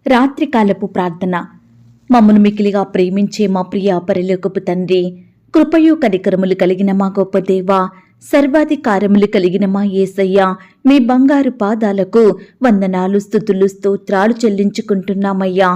రాత్రికాలపు ప్రార్థన. మమ్మను మికిలిగా ప్రేమించే మా ప్రియ పరలోకపు తండ్రి, కృపయు కనికరములు కలిగిన మా గొప్ప దేవా, సర్వాధికారములు కలిగిన మా యేసయ్య, మీ బంగారు పాదాలకు వందనాలు, స్తుతులు, స్తోత్రాలు చెల్లించుకుంటున్నామయ్యా.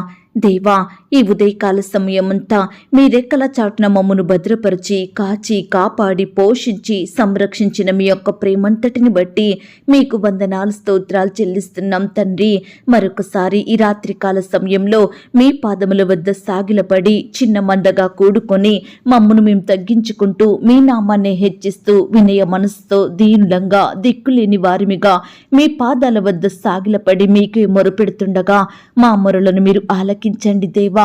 దేవా, ఈ ఉదయకాల సమయమంతా మీ రెక్కల చాటున మమ్మను భద్రపరిచి, కాచి, కాపాడి, పోషించి, సంరక్షించిన మీ యొక్క ప్రేమంతటిని బట్టి మీకు వందనాలు, స్తోత్రాలు చెల్లిస్తున్నాం తండ్రి. మరొకసారి ఈ రాత్రికాల సమయంలో మీ పాదముల వద్ద సాగిలపడి చిన్న మందగా కూడుకొని మమ్మను మేము తగ్గించుకుంటూ మీ నామాన్ని హెచ్చిస్తూ వినయ మనసుతో దీనులంగా దిక్కులేని వారిమిగా మీ పాదాల వద్ద సాగిలపడి మీకే మొరుపెడుతుండగా మా మొరలను మీరు ఆలకించండి దేవా.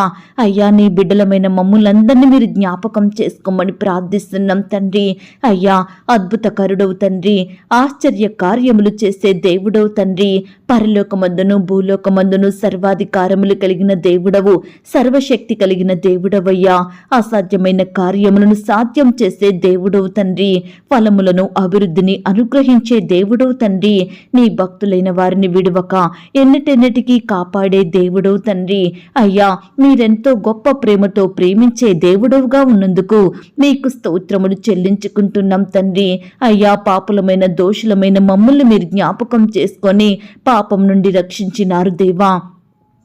అయ్యా, నీ బిడ్డలమైన మమ్ములందరినీ మీరు జ్ఞాపకం చేసుకోమని ప్రార్థిస్తున్నాం తండ్రి. అయ్యా, అద్భుతకరుడవు తండ్రి, ఆశ్చర్య కార్యములు చేసే దేవుడవు తండ్రి, పరలోకమందును భూలోకమందును సర్వాధికారములు కలిగిన దేవుడవు, సర్వశక్తి కలిగిన దేవుడవయ్యా. అసాధ్యమైన కార్యములను సాధ్యం చేసే దేవుడవు తండ్రి, ఫలములను అభివృద్ధిని అనుగ్రహించే దేవుడవు తండ్రి, నీ భక్తులైన వారిని విడువక ఎన్నిటెన్నిటికీ కాపాడే దేవుడవు తండ్రి. అయ్యా, మీరెంతో గొప్ప ప్రేమతో ప్రేమించే దేవుడవుగా ఉన్నందుకు మీకు స్తోత్రములు చెల్లించుకుంటున్నాం తండ్రి. అయ్యా, పాపులమైన దోషులమైన మమ్మల్ని మీరు జ్ఞాపకం చేసుకొని పాపం నుండి రక్షించినారు దేవా.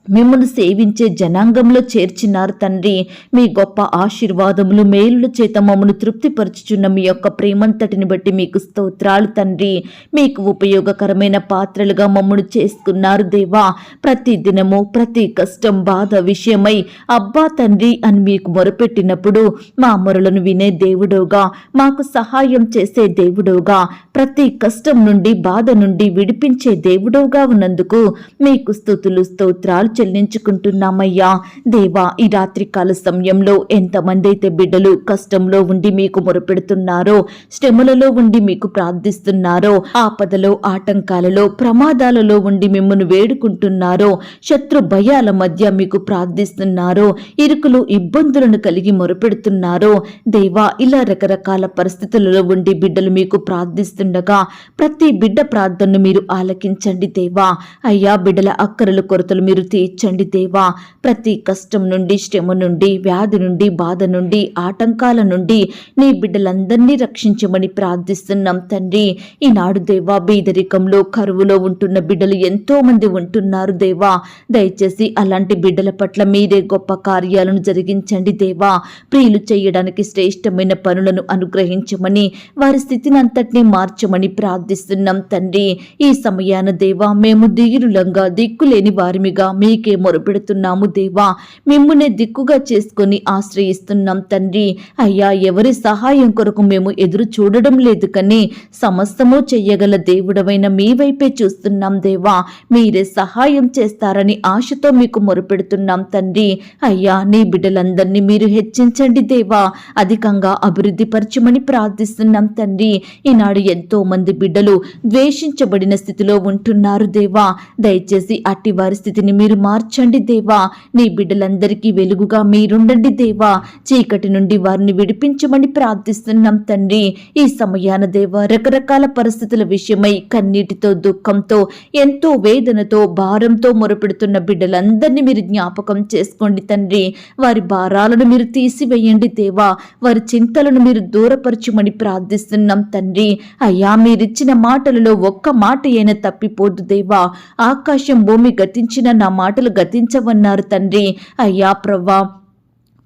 మిమ్మల్ని సేవించే జనాంగంలో చేర్చినారు తండ్రి. మీ గొప్ప ఆశీర్వాదములు, మేలుల చేత మమ్మను తృప్తిపరచుచున్న మీ యొక్క ప్రేమంతటిని బట్టి మీకు స్తోత్రాలు తండ్రి. మీకు ఉపయోగకరమైన పాత్రలుగా మమ్మను చేసుకున్నారు దేవా. ప్రతి దినము ప్రతి కష్టం, బాధ విషయమై అబ్బా తండ్రి అని మీకు మొరపెట్టినప్పుడు మా మొరలను వినే దేవుడవుగా, మాకు సహాయం చేసే దేవుడవుగా, ప్రతి కష్టం నుండి బాధ నుండి విడిపించే దేవుడవుగా ఉన్నందుకు మీకు స్తుతులు, స్తోత్రాలు చెల్లించుకుంటున్నామయ్యా. దేవా, ఈ రాత్రికాల సమయంలో ఎంతమంది అయితే బిడ్డలు కష్టంలో ఉండి మీకు మొరపెడుతున్నారో, శ్రమలలో ఉండి మీకు ప్రార్థిస్తున్నారో, ఆపదలో, ఆటంకాలలో, ప్రమాదాలలో ఉండి మిమ్మల్ని వేడుకుంటున్నారో, శత్రు భయాల మధ్య మీకు ప్రార్థిస్తున్నారో, ఇరుకులు, ఇబ్బందులను కలిగి మొరపెడుతున్నారో, దేవా, ఇలా రకరకాల పరిస్థితులలో ఉండి బిడ్డలు మీకు ప్రార్థిస్తుండగా ప్రతి బిడ్డ ప్రార్థనను మీరు ఆలకించండి దేవా. అయ్యా, బిడ్డల అక్కరల కొరతలు మీరు తీర్చండి దేవా. ప్రతి కష్టం నుండి, శ్రమ నుండి, వ్యాధి నుండి, బాధ నుండి, ఆటంకాల నుండి నీ బిడ్డలందరినీ రక్షించమని ప్రార్థిస్తున్నాం తండ్రి. ఈనాడు దేవా, బీదరికంలో, కరువులో ఉంటున్న బిడ్డలు ఎంతో మంది ఉంటున్నారు దేవా. దయచేసి అలాంటి బిడ్డల పట్ల మీరే గొప్ప కార్యాలను జరిగించండి దేవా. ప్రియులు చేయడానికి శ్రేష్టమైన పనులను అనుగ్రహించమని, వారి స్థితిని అంతటినీ మార్చమని ప్రార్థిస్తున్నాం తండ్రి. ఈ సమయాన దేవా, మేము దిగులులంగా, దిక్కులేని వారిమిగా మీకే మొరపెడుతున్నాము దేవా. మిమ్మునే దిక్కుగా చేసుకుని ఆశ్రయిస్తున్నాం తండ్రి. అయ్యా, ఎవరి సహాయం కొరకు మేము ఎదురు చూడడం లేదు కానీ సమస్తము చెయ్యగల దేవుడవైన మీ వైపే చూస్తున్నాం దేవా. మీరే సహాయం చేస్తారని ఆశతో మీకు మొరపెడుతున్నాం తండ్రి. అయ్యా, నీ బిడ్డలందరినీ మీరు హెచ్చించండి దేవా. అధికంగా అభివృద్ధి పరచమని ప్రార్థిస్తున్నాం తండ్రి. ఈనాడు ఎంతో మంది బిడ్డలు ద్వేషించబడిన స్థితిలో ఉంటున్నారు దేవా. దయచేసి అట్టి వారి స్థితిని మీరు మార్చండి దేవా. నీ బిడ్డలందరికీ వెలుగుగా మీరుండండి దేవా. చీకటి నుండి వారిని విడిపించమని ప్రార్థిస్తున్నాం తండ్రి. ఈ సమయాన దేవా, రకరకాల పరిస్థితుల విషయమై కన్నీటితో, దుఃఖంతో, ఎంతో వేదనతో, భారంతో మొరపెడుతున్న బిడ్డలందరినీ మీరు జ్ఞాపకం చేసుకోండి తండ్రి. వారి భారాలను మీరు తీసివేయండి దేవా. వారి చింతలను మీరు దూరపరచమని ప్రార్థిస్తున్నాం తండ్రి. అయ్యా, మీరిచ్చిన మాటలలో ఒక్క మాట అయినా తప్పిపోదు దేవా. ఆకాశం భూమి గతించిన నా మాటలు గతించవన్నారు తండ్రి. అయ్యా ప్రవ్వా,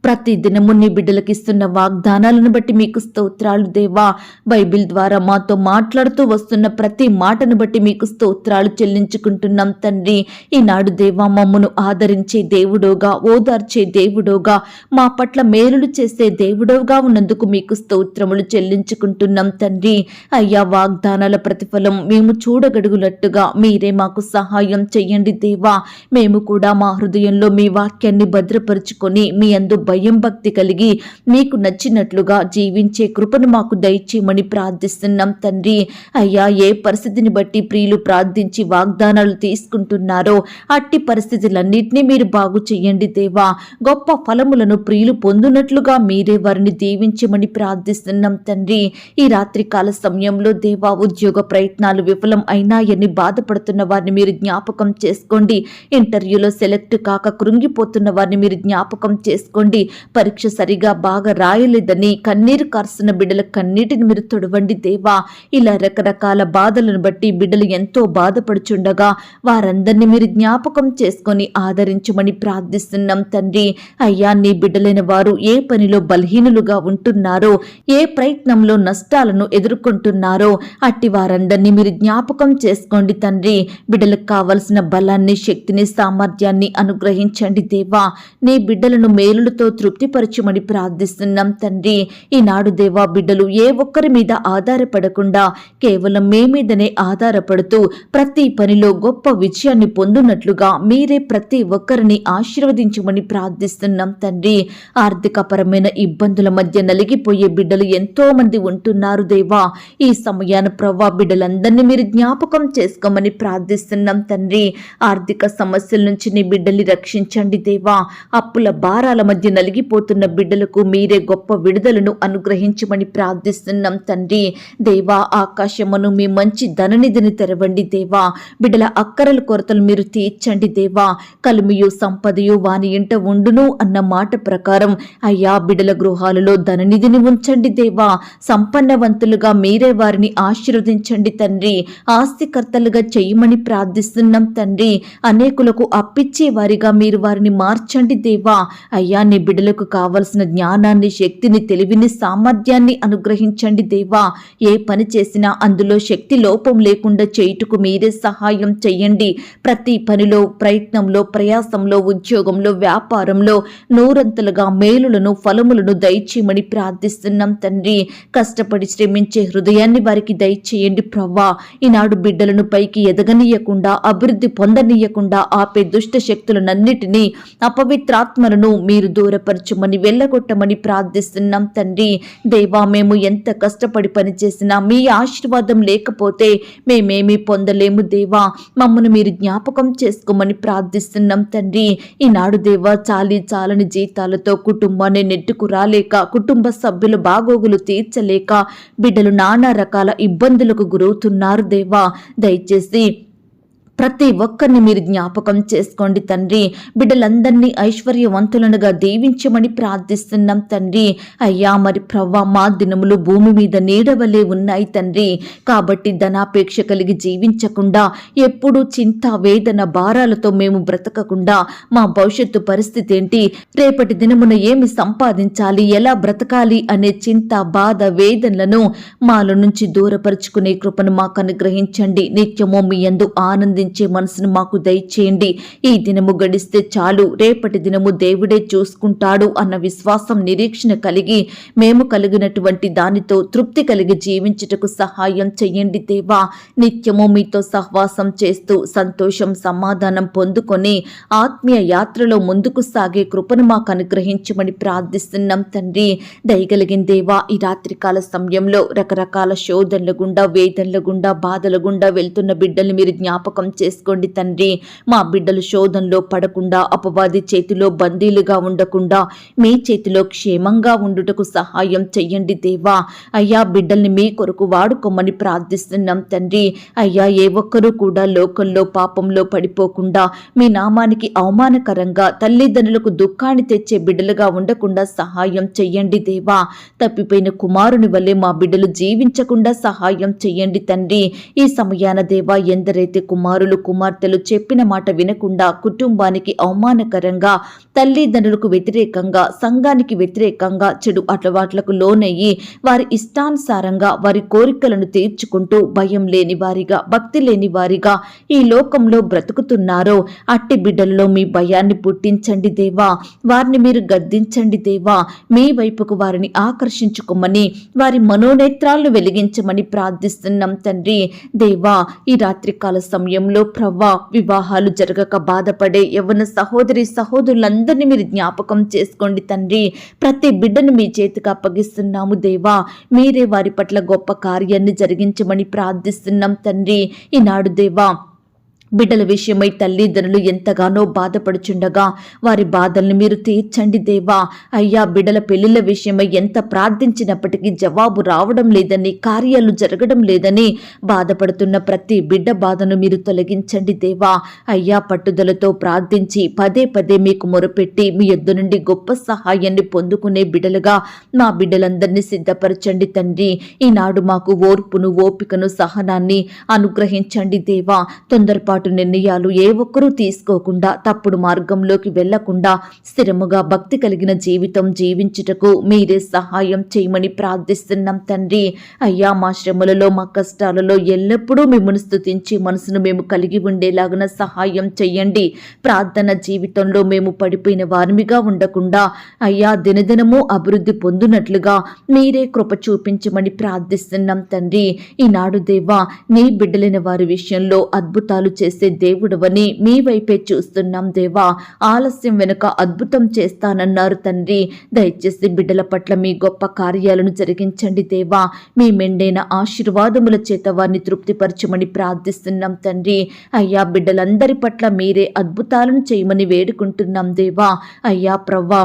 ప్రతి దినము నీ బిడ్డలకు ఇస్తున్న వాగ్దానాలను బట్టి మీకు స్తోత్రాలు దేవా. బైబిల్ ద్వారా మాతో మాట్లాడుతూ వస్తున్న ప్రతి మాటను బట్టి మీకు స్తోత్రాలు చెల్లించుకుంటున్నాం తండ్రి. ఈనాడు దేవా, మమ్మను ఆదరించే దేవుడోగా, ఓదార్చే దేవుడోగా, మా పట్ల మేలులు చేసే దేవుడోగా ఉన్నందుకు మీకు స్తోత్రములు చెల్లించుకుంటున్నాం తండ్రి. అయ్యా, వాగ్దానాల ప్రతిఫలం మేము చూడగడుగునట్టుగా మీరే మాకు సహాయం చెయ్యండి దేవా. మేము కూడా మా హృదయంలో మీ వాక్యాన్ని భద్రపరుచుకొని మీ యందు భయం భక్తి కలిగి మీకు నచ్చినట్లుగా జీవించే కృపను మాకు దయచేయమని ప్రార్థిస్తున్నాం తండ్రి. అయ్యా, ఏ పరిస్థితిని బట్టి ప్రియులు ప్రార్థించి వాగ్దానాలు తీసుకుంటున్నారో అట్టి పరిస్థితులన్నింటినీ మీరు బాగు చెయ్యండి దేవా. గొప్ప ఫలములను ప్రియులు పొందునట్లుగా మీరే వారిని దీవించమని ప్రార్థిస్తున్నాం తండ్రి. ఈ రాత్రి కాల సమయంలో దేవా, ఉద్యోగ ప్రయత్నాలు విఫలం అయినాయని బాధపడుతున్న వారిని మీరు జ్ఞాపకం చేసుకోండి. ఇంటర్వ్యూలో సెలెక్ట్ కాక కృంగిపోతున్న వారిని మీరు జ్ఞాపకం చేసుకోండి. పరీక్ష సరిగా బాగా రాయలేదని కన్నీరు కార్చిన బిడ్డల కన్నీటిని మీరు తొడవండి దేవా. ఇలా రకరకాల బాధలను బట్టి బిడ్డలు ఎంతో బాధపడుచుండగా వారందరినీ మీరు జ్ఞాపకం చేసుకొని ఆదరించమని ప్రార్థిస్తున్నాం తండ్రి. అయ్యా, నీ బిడ్డలైన వారు ఏ పనిలో బలహీనులుగా ఉంటున్నారో, ఏ ప్రయత్నంలో నష్టాలను ఎదుర్కొంటున్నారో అట్టి వారందరినీ మీరు జ్ఞాపకం చేసుకోండి తండ్రి. బిడ్డలకు కావలసిన బలాన్ని, శక్తిని, సామర్థ్యాన్ని అనుగ్రహించండి దేవా. నీ బిడ్డలను మేలులతో తృప్తిపరచమని ప్రార్థిస్తున్నాం తండ్రి. ఈనాడు దేవా, బిడ్డలు ఏ ఒక్కరి మీద ఆధారపడకుండా కేవలం మీ మీదనే ఆధారపడుతూ ప్రతి పనిలో గొప్ప విజయాన్ని పొందునట్లుగా మీరే ప్రతి ఒక్కరిని ఆశీర్వదించమని ప్రార్థిస్తున్నాం తండ్రి. ఆర్థికపరమైన ఇబ్బందుల మధ్య నలిగిపోయే బిడ్డలు ఎంతో మంది ఉంటున్నారు దేవా. ఈ సమయాన ప్రవ్వా, బిడ్డలందరినీ మీరు జ్ఞాపకం చేసుకోమని ప్రార్థిస్తున్నాం తండ్రి. ఆర్థిక సమస్యల నుంచి నీ బిడ్డల్ని రక్షించండి దేవా. అప్పుల భారాల మధ్య నలిగిపోతున్న బిడ్డలకు మీరే గొప్ప విడుదలను అనుగ్రహించమని ప్రార్థిస్తున్నాం తండ్రి. దేవా, ఆకాశమును మీ మంచి ధననిధిని తెరవండి దేవా. బిడ్డల అక్కరల కొరతలు మీరు తీర్చండి దేవా. కలిమియు సంపదయు వాని ఇంట ఉండును అన్న మాట ప్రకారం అయ్యా, బిడ్డల గృహాలలో ధననిధిని ఉంచండి దేవా. సంపన్నవంతులుగా మీరే వారిని ఆశీర్వదించండి తండ్రి. ఆస్తికర్తలుగా చేయమని ప్రార్థిస్తున్నాం తండ్రి. అనేకులకు అప్పిచ్చే వారిగా మీరు వారిని మార్చండి దేవా. అయ్యా, నీ బిడ్డలకు కావలసిన జ్ఞానాన్ని, శక్తిని, తెలివిని, సామర్థ్యాన్ని అనుగ్రహించండి దేవా. ఏ పని చేసినా అందులో శక్తి లోపం లేకుండా చేయుటకు మీరే సహాయం చెయ్యండి. ప్రతి పనిలో, ప్రయత్నంలో, ప్రయాసంలో, ఉద్యోగంలో, వ్యాపారంలో నూరంతలుగా మేలులను, ఫలములను దయచేయమని ప్రార్థిస్తున్నాం తండ్రి. కష్టపడి శ్రమించే హృదయాన్ని వారికి దయచేయండి ప్రవ్వా. ఈనాడు బిడ్డలను పైకి ఎదగనీయకుండా, అభివృద్ధి పొందనీయకుండా ఆపే దుష్ట శక్తులనన్నిటినీ, అపవిత్రాత్మలను మీరు దూరపరచమని, వెళ్ళగొట్టమని ప్రార్థిస్తున్నాం తండ్రి. దేవా, మేము ఎంత కష్టపడి పనిచేసినా మీ ఆశీర్వాదం లేకపోతే మేమేమీ పొందలేము దేవా. మమ్మను మీరు జ్ఞాపకం చేసుకోమని ప్రార్థిస్తున్నాం తండ్రి. ఈనాడు దేవా, చాలని జీతాలతో కుటుంబాన్ని నెట్టుకు రాలేక, కుటుంబ సభ్యుల బాగోగులు తీర్చలేక బిడ్డలు నానా రకాల ఇబ్బందులకు గురవుతున్నారు దేవా. దయచేసి ప్రతి ఒక్కరిని మీరు జ్ఞాపకం చేసుకోండి తండ్రి. బిడ్డలందరినీ ఐశ్వర్యవంతులనుగా దీవించమని ప్రార్థిస్తున్నాం తండ్రి. అయ్యా, మరి ప్రవ్వా, మా దినములు భూమి మీద నీడవలే ఉన్నాయి తండ్రి. కాబట్టి ధనాపేక్ష కలిగి జీవించకుండా, ఎప్పుడూ చింత, వేదన, భారాలతో మేము బ్రతకకుండా మా భవిష్యత్తు పరిస్థితి ఏంటి, రేపటి దినమున ఏమి సంపాదించాలి, ఎలా బ్రతకాలి అనే చింత, బాధ, వేదనలను మాలో నుంచి దూరపరుచుకునే కృపను మాకు అనుగ్రహించండి. నిత్యము మీ యందు ఆనందించే మనసును మాకు దయచేయండి. ఈ దినము గడిస్తే చాలు, రేపటి దినము దేవుడే చూసుకుంటాడు అన్న విశ్వాసం, నిరీక్షణ కలిగి మేము కలిగినటువంటి దానితో తృప్తి కలిగి జీవించుటకు సహాయం చెయ్యండి దేవా. నిత్యము మీతో సహవాసం చేస్తూ సంతోషం, సమాధానం పొందుకొని ఆత్మీయ యాత్రలో ముందుకు సాగే కృపను మాకు అనుగ్రహించమని ప్రార్థిస్తున్నాం తండ్రి. దయగలిగిన దేవా, ఈ రాత్రికాల సమయంలో రకరకాల శోధనల గుండా, వేదనల గుండా, బాధల గుండా వెళ్తున్న బిడ్డల్ని మీరు జ్ఞాపకం చేసుకోండి తండ్రి. మా బిడ్డలు శోధనలో పడకుండా, అపవాది చేతిలో బందీలుగా ఉండకుండా మీ చేతిలో క్షేమంగా ఉండుటకు సహాయం చెయ్యండి దేవా. అయ్యా, బిడ్డల్ని మీ కొరకు వాడుకోమని ప్రార్థిస్తున్నాం తండ్రి. అయ్యా, ఏ ఒక్కరూ కూడా లోకంలో, పాపంలో పడిపోకుండా మీ నామానికి అవమానకరంగా, తల్లిదండ్రులకు దుఃఖాన్ని తెచ్చే బిడ్డలుగా ఉండకుండా సహాయం చెయ్యండి దేవా. తప్పిపోయిన కుమారుని వల్లే మా బిడ్డలు జీవించకుండా సహాయం చెయ్యండి తండ్రి. ఈ సమయాన దేవా, ఎందరైతే కుమారులు, కుమార్తెలు చెప్పిన మాట వినకుండా, కుటుంబానికి అవమానకరంగా, తల్లిదండ్రులకు వ్యతిరేకంగా, సంఘానికి వ్యతిరేకంగా చెడు అలవాట్లకు లోనయ్యి వారి ఇష్టానుసారంగా వారి కోరికలను తీర్చుకుంటూ భయం లేని వారిగా, భక్తి లేని వారిగా ఈ లోకంలో బ్రతుకుతున్నారో అట్టి బిడ్డలలో మీ భయాన్ని పుట్టించండి దేవా. వారిని మీరు గద్దించండి దేవా. మీ వైపుకు వారిని ఆకర్షించుకోమని, వారి మనోనేత్రాలను వెలిగించమని ప్రార్థిస్తున్నాం తండ్రి. దేవా, ఈ రాత్రికాల సమయంలో కుటుంబాలలో ప్రవ్వా వివాహాలు జరగక బాధపడే యవ్వన సహోదరులందరినీ మీరు జ్ఞాపకం చేసుకోండి తండ్రి. ప్రతి బిడ్డను మీ చేతికి అప్పగిస్తున్నాము దేవా. మీరే వారి పట్ల గొప్ప కార్యాన్ని జరిగించమని ప్రార్థిస్తున్నాం తండ్రి. ఈనాడు దేవా బిడ్డల విషయమై తల్లిదండ్రులు ఎంతగానో బాధపడుచుండగా వారి బాధల్ని మీరు తీర్చండి దేవా. అయ్యా, బిడ్డల పెళ్లిళ్ల విషయమై ఎంత ప్రార్థించినప్పటికీ జవాబు రావడం లేదని, కార్యాలు జరగడం లేదని బాధపడుతున్న ప్రతి బిడ్డ బాధను మీరు తొలగించండి దేవా. అయ్యా, పట్టుదలతో ప్రార్థించి పదే పదే మీకు మొరపెట్టి మీ యొద్ద నుండి గొప్ప సహాయాన్ని పొందుకునే బిడ్డలుగా మా బిడ్డలందరినీ సిద్ధపరచండి తండ్రి. ఈనాడు మాకు ఓర్పును, ఓపికను, సహనాన్ని అనుగ్రహించండి దేవా. తొందరపాటు నిర్ణయాలు ఏ ఒక్కరూ తీసుకోకుండా, తప్పుడు మార్గంలోకి వెళ్లకుండా స్థిరముగా భక్తి కలిగిన జీవితం జీవించుటకు మీరే సహాయం చేయమని ప్రార్థిస్తున్నాం తండ్రి. అయ్యా, మా శ్రమలలో, మా కష్టాలలో ఎల్లప్పుడూ మిమ్మల్ని స్తుతించి మనసును మేము కలిగి ఉండేలాగున సహాయం చెయ్యండి. ప్రార్థన జీవితంలో మేము పడిపోయిన వారిమిగా ఉండకుండా అయ్యా, దినదినము అభివృద్ధి పొందునట్లుగా మీరే కృప చూపించమని ప్రార్థిస్తున్నాం తండ్రి. ఈనాడు దేవా, నీ బిడ్డలైన వారి విషయంలో అద్భుతాలు చేసే దేవుడవని మీ వైపే చూస్తున్నాం దేవా. ఆలస్యం వెనుక అద్భుతం చేస్తానన్నారు తండ్రి. దయచేసి బిడ్డల పట్ల మీ గొప్ప కార్యాలను జరిగించండి దేవా. మీ మెండైన ఆశీర్వాదముల చేత వారిని తృప్తిపరచమని ప్రార్థిస్తున్నాం తండ్రి. అయ్యా, బిడ్డలందరి పట్ల మీరే అద్భుతాలను చేయమని వేడుకుంటున్నాం దేవా. అయ్యా ప్రవ్వా,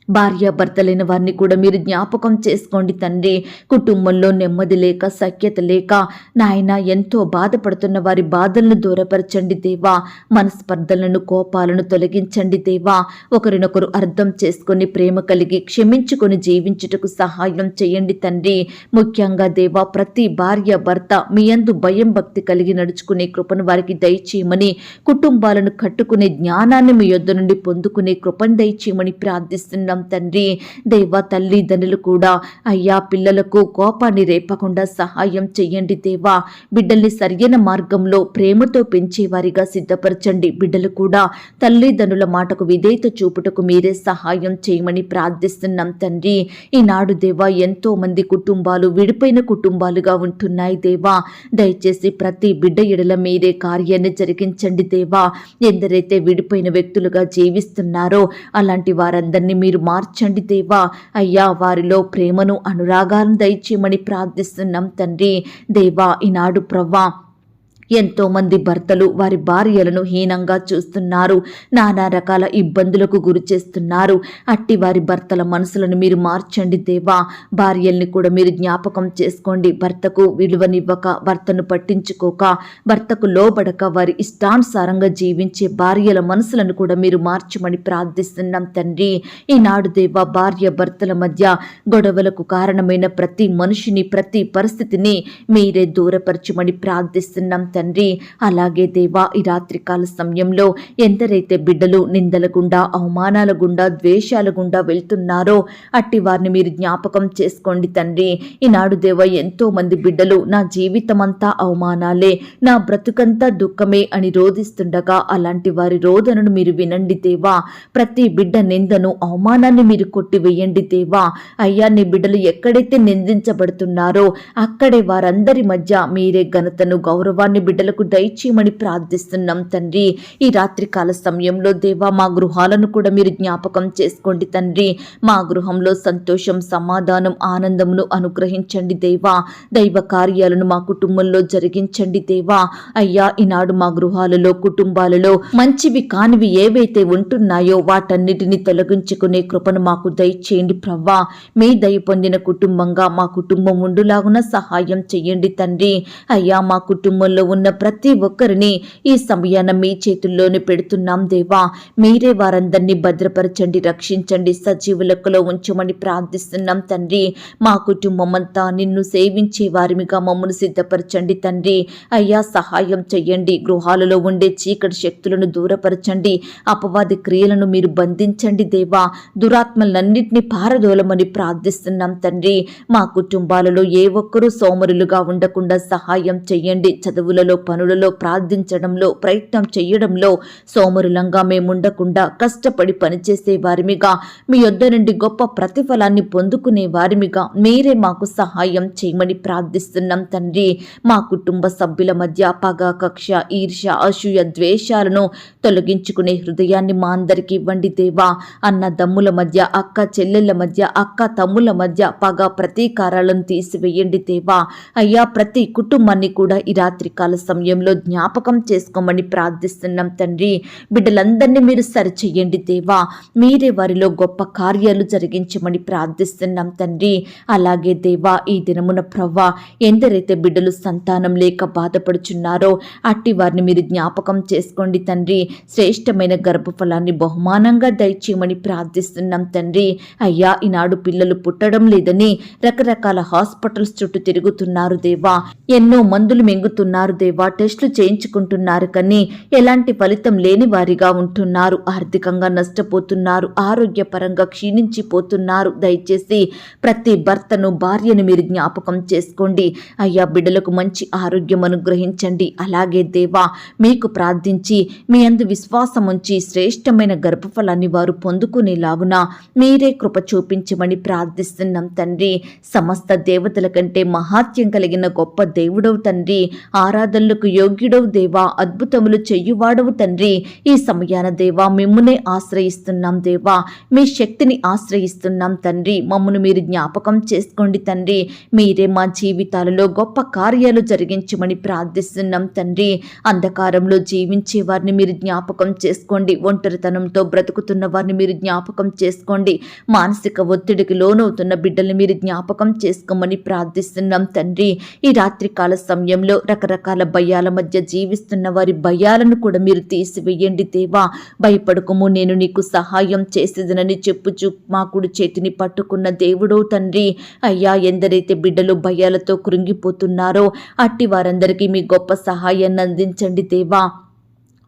భార్యాభర్తలైన వారిని కూడా మీరు జ్ఞాపకం చేసుకోండి తండ్రి. కుటుంబంలో నెమ్మది లేక, సఖ్యత లేక నాయన ఎంతో బాధపడుతున్న వారి బాధలను దూరపరచండి దేవా. మనస్పర్ధలను, కోపాలను తొలగించండి దేవా. ఒకరినొకరు అర్థం చేసుకొని ప్రేమ కలిగి క్షమించుకొని జీవించుటకు సహాయం చేయండి తండ్రి. ముఖ్యంగా దేవా, ప్రతి భార్య భర్త మీ యందు భయం భక్తి కలిగి నడుచుకునే కృపను వారికి దయచేయమని, కుటుంబాలను కట్టుకునే జ్ఞానాన్ని మీ యొద్ద నుండి పొందుకునే కృపను దయచేయమని ప్రార్థిస్తున్నాం తండ్రి. దేవా, తల్లిదండ్రులు కూడా అయ్యా పిల్లలకు కోపాన్ని రేపకుండా సహాయం చెయ్యండి దేవా. బిడ్డల్ని సరియైన మార్గంలో ప్రేమతో పెంచేవారిగా సిద్ధపరచండి. బిడ్డలు కూడా తల్లిదండ్రుల మాటకు విధేయత చూపుటకు మీరే సహాయం చేయమని ప్రార్థిస్తున్నాం తండ్రి. ఈనాడు దేవా, ఎంతో మంది కుటుంబాలు విడిపోయిన కుటుంబాలుగా ఉంటున్నాయి దేవా. దయచేసి ప్రతి బిడ్డ ఎడల మీరే కార్యాన్ని జరిగించండి దేవా. ఎందరైతే విడిపోయిన వ్యక్తులుగా జీవిస్తున్నారో అలాంటి వారందరినీ మీరు మార్చండి దేవా. అయ్యా, వారిలో ప్రేమను, అనురాగాలను దయచేయమని ప్రార్థిస్తున్నాం తండ్రి. దేవా, ఈనాడు ప్రవ్వా, ఎంతో మంది భర్తలు వారి భార్యలను హీనంగా చూస్తున్నారు, నానా రకాల ఇబ్బందులకు గురి చేస్తున్నారు. అట్టి వారి భర్తల మనసులను మీరు మార్చండి దేవా. భార్యల్ని కూడా మీరు జ్ఞాపకం చేసుకోండి. భర్తకు విలువనివ్వక, భర్తను పట్టించుకోక, భర్తకు లోబడక వారి ఇష్టానుసారంగా జీవించే భార్యల మనసులను కూడా మీరు మార్చమని ప్రార్థిస్తున్నాం తండ్రి. ఈనాడు దేవా, భార్య భర్తల మధ్య గొడవలకు కారణమైన ప్రతి మనిషిని, ప్రతి పరిస్థితిని మీరే దూరపరచమని ప్రార్థిస్తున్నాం తండ్రి. అలాగే దేవా, ఈ రాత్రికాల సమయంలో ఎందరైతే బిడ్డలు నిందల గుండా, అవమానాల గుండా, ద్వేషాల గుండా వెళ్తున్నారో అట్టి వారిని మీరు జ్ఞాపకం చేసుకోండి తండ్రి. ఈనాడు దేవా, ఎంతో మంది బిడ్డలు నా జీవితమంతా అవమానాలే, నా బ్రతుకంతా దుఃఖమే అని రోధిస్తుండగా అలాంటి వారి రోదనను మీరు వినండి దేవా. ప్రతి బిడ్డ నిందను, అవమానాన్ని మీరు కొట్టివేయండి దేవా. అయ్యా, నీ బిడ్డలు ఎక్కడైతే నిందించబడుతున్నారో అక్కడే వారందరి మధ్య మీరే ఘనతను, గౌరవాన్ని బిడ్డలకు దయచేయమని ప్రార్థిస్తున్నాం తండ్రి. ఈ రాత్రికాల సమయంలో దేవా, మా గృహాలను కూడా మీరు జ్ఞాపకం చేసుకోండి తండ్రి. మా గృహంలో సంతోషం, సమాధానం, ఆనందమును అనుగ్రహించండి దేవా. దైవ కార్యాలను మా కుటుంబంలో జరిగించండి దేవా. అయ్యా, ఈనాడు మా గృహాలలో, కుటుంబాలలో మంచివి కానివి ఏవైతే ఉంటున్నాయో వాటన్నిటిని తొలగించుకునే కృపను మాకు దయచేయండి ప్రవ్వా. మీ దయ పొందిన కుటుంబంగా మా కుటుంబం ఉండులాగున సహాయం చెయ్యండి తండ్రి. అయ్యా, మా కుటుంబంలో ఉన్న ప్రతి ఒక్కరిని ఈ సమయాన మీ చేతుల్లోనే పెడుతున్నాం దేవా. మీరే వారందరినీ భద్రపరచండి, రక్షించండి, సజీవ లెక్కలో ఉంచమని ప్రార్థిస్తున్నాం తండ్రి. మా కుటుంబం అంతా నిన్ను సేవించే వారిమిగా మమ్మల్ని సిద్ధపరచండి తండ్రి. అయ్యా, సహాయం చెయ్యండి. గృహాలలో ఉండే చీకటి శక్తులను దూరపరచండి. అపవాది క్రియలను మీరు బంధించండి దేవా. దురాత్మలన్నింటినీ పారదోలమని ప్రార్థిస్తున్నాం తండ్రి. మా కుటుంబాలలో ఏ ఒక్కరూ సోమరులుగా ఉండకుండా సహాయం చెయ్యండి. చదువుల చదువులలో పనులలో ప్రార్థించడంలో ప్రయత్నం చేయడంలో సోమరులంగా మేముండకుండా కష్టపడి పనిచేసే వారిమిగా మీ యొద్ద నుండి గొప్ప ప్రతిఫలాన్ని పొందుకునే వారిమిగా మీరే మాకు సహాయం చేయమని ప్రార్థిస్తున్నాం తండ్రి. మా కుటుంబ సభ్యుల మధ్య పగ, కక్ష, ఈర్ష్య, అసూయ, ద్వేషాలను తొలగించుకునే హృదయాన్ని మా అందరికీ ఇవ్వండి దేవా. అన్నదమ్ముల మధ్య, అక్క చెల్లెళ్ల మధ్య, అక్క తమ్ముల మధ్య పగ, ప్రతీకారాలను తీసివేయండి దేవా. అయ్యా, ప్రతి కుటుంబాన్ని కూడా ఈ రాత్రికాల సమయంలో జ్ఞాపకం చేసుకోమని ప్రార్థిస్తున్నాం తండ్రి. బిడ్డలందరినీ మీరు సరిచేయండి దేవా. మీరే వారిలో గొప్ప కార్యాలు జరిగించమని ప్రార్థిస్తున్నాం తండ్రి. అలాగే దేవా, ఈ దినమున ప్రవ్వా ఎందరైతే బిడ్డలు సంతానం లేక బాధపడుచున్నారో అట్టి వారిని మీరు జ్ఞాపకం చేసుకోండి తండ్రి. శ్రేష్టమైన గర్భఫలాన్ని బహుమానంగా దయచేయమని ప్రార్థిస్తున్నాం తండ్రి. అయ్యా, ఈనాడు పిల్లలు పుట్టడం లేదని రకరకాల హాస్పిటల్స్ చుట్టూ తిరుగుతున్నారు దేవా. ఎన్నో మందులు మింగుతున్నారు దేవా. టెస్టులు చేయించుకుంటున్నారు కానీ ఎలాంటి ఫలితం లేని వారిగా ఉంటున్నారు. ఆర్థికంగా నష్టపోతున్నారు. ఆరోగ్యపరంగా క్షీణించిపోతున్నారు. దయచేసి ప్రతి భర్తను, భార్యను మీరు జ్ఞాపకం చేసుకోండి. అయ్యా, బిడ్డలకు మంచి ఆరోగ్యం అనుగ్రహించండి. అలాగే దేవా, మీకు ప్రార్థించి మీ అందు విశ్వాసం ఉంచి శ్రేష్టమైన గర్భఫలాన్ని వారు పొందుకునేలాగున మీరే కృప చూపించమని ప్రార్థిస్తున్నాం తండ్రి. సమస్త దేవతల కంటే మహాత్యం కలిగిన గొప్ప దేవుడవు తండ్రి. ఆరాధనలకు యోగ్యుడవు దేవా. అద్భుతములు చెయ్యువాడవు తండ్రి. ఈ సమయాన దేవా మిమ్మునే ఆశ్రయిస్తున్నాం దేవా. మీ శక్తిని ఆశ్రయిస్తున్నాం తండ్రి. మమ్మను మీరు జ్ఞాపకం చేసుకోండి తండ్రి. మీరే మా జీవితాలలో గొప్ప కార్యాలు జరిగించమని ప్రార్థిస్తున్నాం తండ్రి. అంధకారంలో జీవించే వారిని మీరు జ్ఞాపకం చేసుకోండి. ఒంటరితనంతో బ్రతుకుతున్న వారిని మీరు జ్ఞాపకం చేసుకోండి. మానసిక ఒత్తిడికి లోనవుతున్న బిడ్డల్ని మీరు జ్ఞాపకం చేసుకోమని ప్రార్థిస్తున్నాం తండ్రి. ఈ రాత్రికాల సమయంలో రకరకాల భయాల మధ్య జీవిస్తున్న వారి భయాలను కూడా మీరు తీసివేయండి దేవా. భయపడకము, నేను నీకు సహాయం చేసేదనని చెప్పుచు మా కుడి చేతిని పట్టుకున్న దేవుడో తండ్రి. అయ్యా, ఎందరైతే బిడ్డలు భయాలతో కృంగిపోతున్నారో అట్టి వారందరికీ మీ గొప్ప సహాయాన్ని అందించండి దేవా.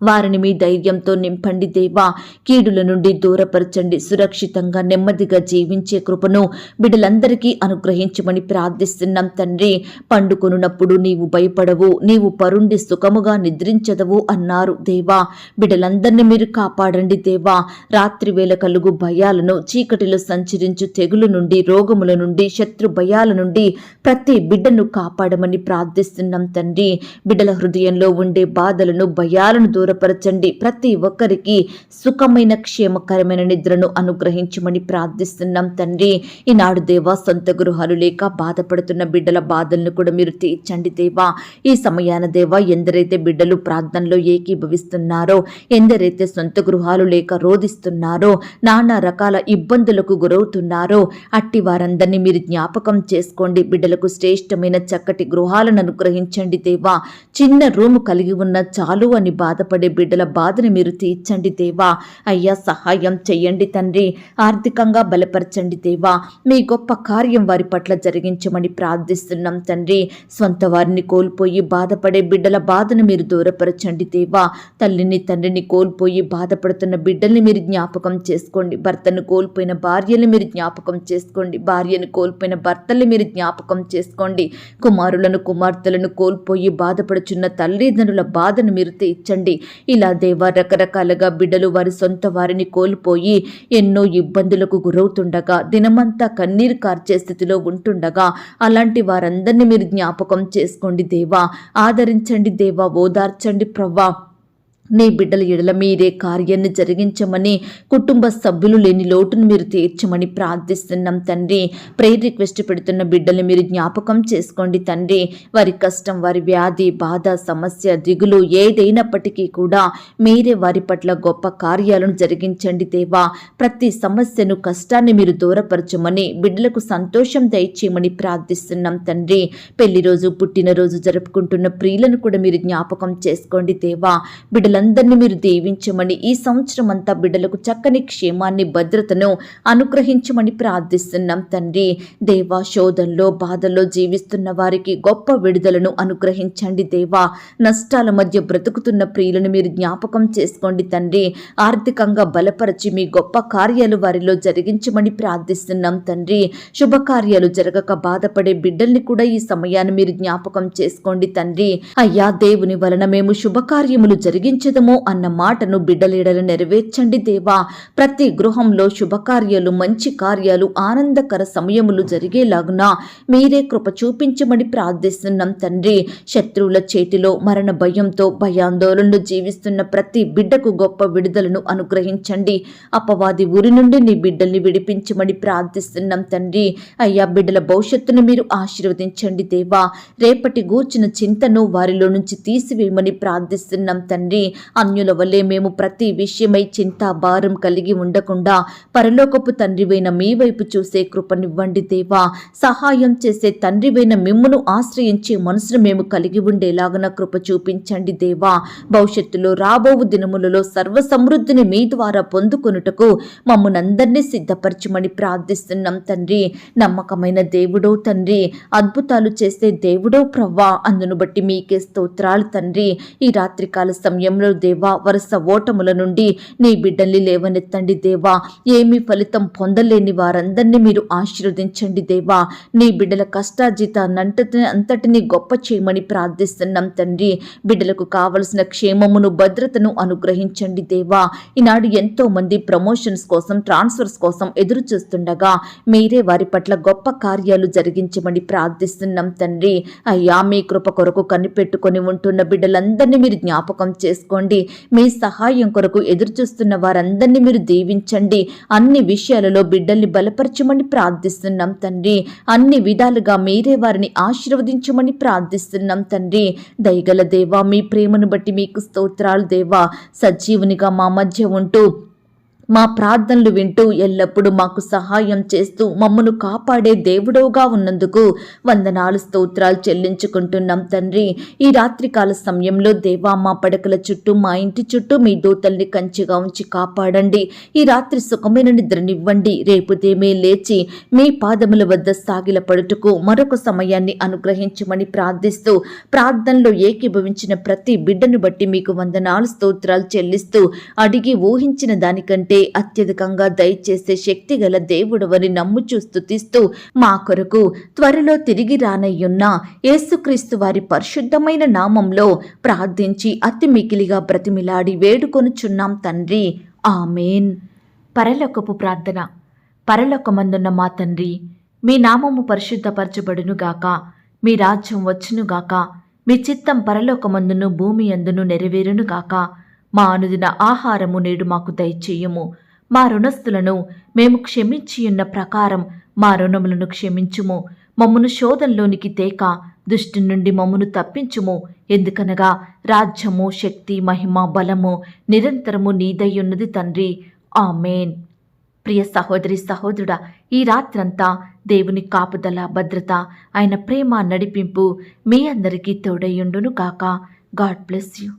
వారిని మీ ధైర్యంతో నింపండి దేవా. కీడుల నుండి దూరపరచండి. సురక్షితంగా నెమ్మదిగా జీవించే కృపను బిడ్డలందరికీ అనుగ్రహించమని ప్రార్థిస్తున్నాం తండ్రి. పండుకొనున్నప్పుడు నీవు భయపడవు, నీవు పరుండి సుఖముగా నిద్రించదవు అన్నారు దేవా. బిడ్డలందరినీ మీరు కాపాడండి దేవా. రాత్రి వేళ కలుగు భయాలను, చీకటిలో సంచరించు తెగులు నుండి, రోగముల నుండి, శత్రు భయాల నుండి ప్రతి బిడ్డను కాపాడమని ప్రార్థిస్తున్నాం తండ్రి. బిడ్డల హృదయంలో ఉండే బాధలను, భయాలను దూరపరచండి. ప్రతి ఒక్కరికి సుఖమైన, క్షేమకరమైన నిద్రను అనుగ్రహించమని ప్రార్థిస్తున్నాం తండ్రి. ఈనాడు దేవా, సొంత గృహాలు లేక బాధపడుతున్న బిడ్డల బాధలను కూడా మీరు తీర్చండి దేవా. ఈ సమయాన దేవా, ఎందరైతే బిడ్డలు ప్రార్థనలో ఏకీభవిస్తున్నారో, ఎందరైతే సొంత గృహాలు లేక రోధిస్తున్నారో, నానా రకాల ఇబ్బందులకు గురవుతున్నారో అట్టి వారందరినీ మీరు జ్ఞాపకం చేసుకోండి. బిడ్డలకు శ్రేష్టమైన చక్కటి గృహాలను అనుగ్రహించండి దేవా. చిన్న రూము కలిగి ఉన్న చాలు అని బాధపడే బిడ్డల బాధను మీరు తీర్చండి దేవా. అయ్యా, సహాయం చెయ్యండి తండ్రి. ఆర్థికంగా బలపరచండి దేవా. మీ గొప్ప కార్యం వారి పట్ల జరిగించమని ప్రార్థిస్తున్నాం తండ్రి. స్వంత వారిని కోల్పోయి బాధపడే బిడ్డల బాధను మీరు దూరపరచండి దేవా. తల్లిని, తండ్రిని కోల్పోయి బాధపడుతున్న బిడ్డల్ని మీరు జ్ఞాపకం చేసుకోండి. భర్తను కోల్పోయిన భార్యని మీరు జ్ఞాపకం చేసుకోండి. భార్యను కోల్పోయిన భర్తల్ని మీరు జ్ఞాపకం చేసుకోండి. కుమారులను, కుమార్తెలను కోల్పోయి బాధపడుచున్న తల్లిదండ్రుల బాధను మీరు తీర్చండి. ఇలా దేవా, రకరకాలుగా బిడ్డలు వారి సొంత వారిని కోల్పోయి ఎన్నో ఇబ్బందులకు గురవుతుండగా, దినమంతా కన్నీరు కార్చే స్థితిలో ఉంటుండగా అలాంటి వారందరినీ మీరు జ్ఞాపకం చేసుకోండి దేవా. ఆదరించండి దేవా. ఓదార్చండి ప్రవ్వా. నీ బిడ్డల ఎడల మీరే కార్యాన్ని జరిగించమని, కుటుంబ సభ్యులు లేని లోటును మీరు తీర్చమని ప్రార్థిస్తున్నాం తండ్రి. ప్రేయర్ రిక్వెస్ట్ పెడుతున్న బిడ్డల్ని మీరు జ్ఞాపకం చేసుకోండి తండ్రి. వారి కష్టం, వారి వ్యాధి, బాధ, సమస్య, దిగులు ఏదైనప్పటికీ కూడా మీరే వారి పట్ల గొప్ప కార్యాలను జరిగించండి దేవా. ప్రతి సమస్యను, కష్టాన్ని మీరు దూరపరచమని, బిడ్డలకు సంతోషం దయచేయమని ప్రార్థిస్తున్నాం తండ్రి. పెళ్లి రోజు, పుట్టినరోజు జరుపుకుంటున్న ప్రియులను కూడా మీరు జ్ఞాపకం చేసుకోండి దేవా. బిడ్డల బిడ్డలందరినీ మీరు దీవించమని, ఈ సంవత్సరం అంతా బిడ్డలకు చక్కని క్షేమాన్ని, భద్రతను అనుగ్రహించమని ప్రార్థిస్తున్నాం తండ్రి. దేవా, శోధనలో బాధల్లో జీవిస్తున్న వారికి గొప్ప విడుదలను అనుగ్రహించండి దేవా. నష్టాల మధ్య బ్రతుకుతున్న ప్రియులను మీరు జ్ఞాపకం చేసుకోండి తండ్రి. ఆర్థికంగా బలపరచి మీ గొప్ప కార్యాలు వారిలో జరిగించమని ప్రార్థిస్తున్నాం తండ్రి. శుభకార్యాలు జరగక బాధపడే బిడ్డల్ని కూడా ఈ సమయాన్ని మీరు జ్ఞాపకం చేసుకోండి తండ్రి. అయ్యా, దేవుని వలన మేము శుభకార్యములు జరిగించదము అన్న మాటను బిడ్డలీడలు నెరవేర్చండి దేవా. ప్రతి గృహంలో శుభకార్యాలు, మంచి కార్యాలు, ఆనందకర సమయములు జరిగేలాగున మీరే కృప చూపించమని ప్రార్థిస్తున్నాం తండ్రి. శత్రువుల చేతిలో మరణ భయంతో భయాందోళనలు జీవిస్తున్న ప్రతి బిడ్డకు గొప్ప విడుదలను అనుగ్రహించండి. అపవాది ఊరి నుండి నీ బిడ్డల్ని విడిపించమని ప్రార్థిస్తున్నాం తండ్రి. అయ్యా, బిడ్డల భవిష్యత్తును మీరు ఆశీర్వదించండి దేవా. రేపటి గూర్చిన చింతను వారిలో నుంచి తీసివేయమని ప్రార్థిస్తున్నాం తండ్రి. అన్యుల వల్లే మేము ప్రతి విషయమై చింత భారం కలిగి ఉండకుండా పరలోకపు తండ్రివైన మీ వైపు చూసే కృపనివ్వండి దేవా. సహాయం చేసే తండ్రివైన మిమ్మును ఆశ్రయించే మనసును మేము కలిగి ఉండేలాగన కృప చూపించండి దేవా. భవిష్యత్తులో రాబోవు దినములలో సర్వ సమృద్ధిని మీ ద్వారా పొందుకొనుటకు మమ్మునందరినీ సిద్ధపరచమని ప్రార్థిస్తున్నాం తండ్రి. నమ్మకమైన దేవుడో తండ్రి, అద్భుతాలు చేసే దేవుడో ప్రవ్వా, అందును బట్టి మీకే స్తోత్రాలు తండ్రి. ఈ రాత్రికాల సమయంలో దేవా, వరుస ఓటముల నుండి నీ బిడ్డల్ని లేవనెత్తండి దేవా. ఏమీ ఫలితం పొందలేని వారందరినీ మీరు ఆశీర్వదించండి దేవా. నీ బిడ్డల కష్టార్జితాన్నంతటిని అంతటినీ గొప్ప చేయమని ప్రార్థిస్తున్నాం తండ్రి. బిడ్డలకు కావలసిన క్షేమమును, భద్రతను అనుగ్రహించండి దేవా. ఈనాడు ఎంతో మంది ప్రమోషన్స్ కోసం, ట్రాన్స్ఫర్స్ కోసం ఎదురు చూస్తుండగా మీరే వారి పట్ల గొప్ప కార్యాలు జరిగించమని ప్రార్థిస్తున్నాం తండ్రి. అయ్యా, మీ కృప కొరకు కనిపెట్టుకొని ఉంటున్న బిడ్డలందరినీ మీరు జ్ఞాపకం చేసుకోండి. మీ సహాయం కొరకు ఎదురు చూస్తున్న వారందరినీ మీరు దీవించండి. అన్ని విషయాలలో బిడ్డల్ని బలపరచమని ప్రార్థిస్తున్నాం తండ్రి. అన్ని విధాలుగా మీరే వారిని ఆశీర్వదించమని ప్రార్థిస్తున్నాం తండ్రి. దయగల దేవా, మీ ప్రేమను బట్టి మీకు స్తోత్రాలు దేవా. సజీవునిగా మా మధ్య ఉంటూ మా ప్రార్థనలు వింటూ ఎల్లప్పుడూ మాకు సహాయం చేస్తూ మమ్మను కాపాడే దేవుడవుగా ఉన్నందుకు వందనాలు, స్తోత్రాలు చెల్లించుకుంటున్నాం తండ్రి. ఈ రాత్రికాల సమయంలో దేవా, మా పడకల చుట్టూ, మా ఇంటి చుట్టూ మీ దూతల్ని కంచిగా ఉంచి కాపాడండి. ఈ రాత్రి సుఖమైన నిద్రనివ్వండి. రేపు దేమే లేచి మీ పాదముల వద్ద సాగిలపడుటకు మరొక సమయాన్ని అనుగ్రహించమని ప్రార్థిస్తూ, ప్రార్థనలో ఏకీభవించిన ప్రతి బిడ్డను బట్టి మీకు వందనాలు, స్తోత్రాలు చెల్లిస్తూ, అడిగి ఊహించిన దానికంటే అత్యధికంగా దయచేసే శక్తి గల దేవుడవని నమ్ముచూ స్తుతిస్తూ, మా కొరకు త్వరలో తిరిగి రానయ్యున్న యేసుక్రీస్తు వారి పరిశుద్ధమైన నామంలో ప్రార్థించి అతి మికిలిగా బ్రతిమిలాడి వేడుకొనుచున్నాం తండ్రి. ఆమేన్. పరలోకపు ప్రార్థన. పరలోకమందున్న మా తండ్రి, మీ నామము పరిశుద్ధపరచబడునుగాక. మీ రాజ్యం వచ్చునుగాక. మీ చిత్తం పరలోకమందును భూమి అందును నెరవేరునుగాక. మా అనుదిన ఆహారము నేడు మాకు దయచేయుము. మా రుణస్థులను మేము క్షమించియున్న ప్రకారం మా రుణములను క్షమించుము. మమ్మను శోధంలోనికి తేక దుష్టు నుండి మమ్మను తప్పించుము. ఎందుకనగా రాజ్యము, శక్తి, మహిమ, బలము నిరంతరము నీదయ్యున్నది తండ్రి. ఆమేన్. ప్రియ సహోదరి, సహోదరుడా, ఈ రాత్రంతా దేవుని కాపుదల, భద్రత, ఆయన ప్రేమ, నడిపింపు మీ అందరికీ తోడయ్యుండును గాక. God bless you.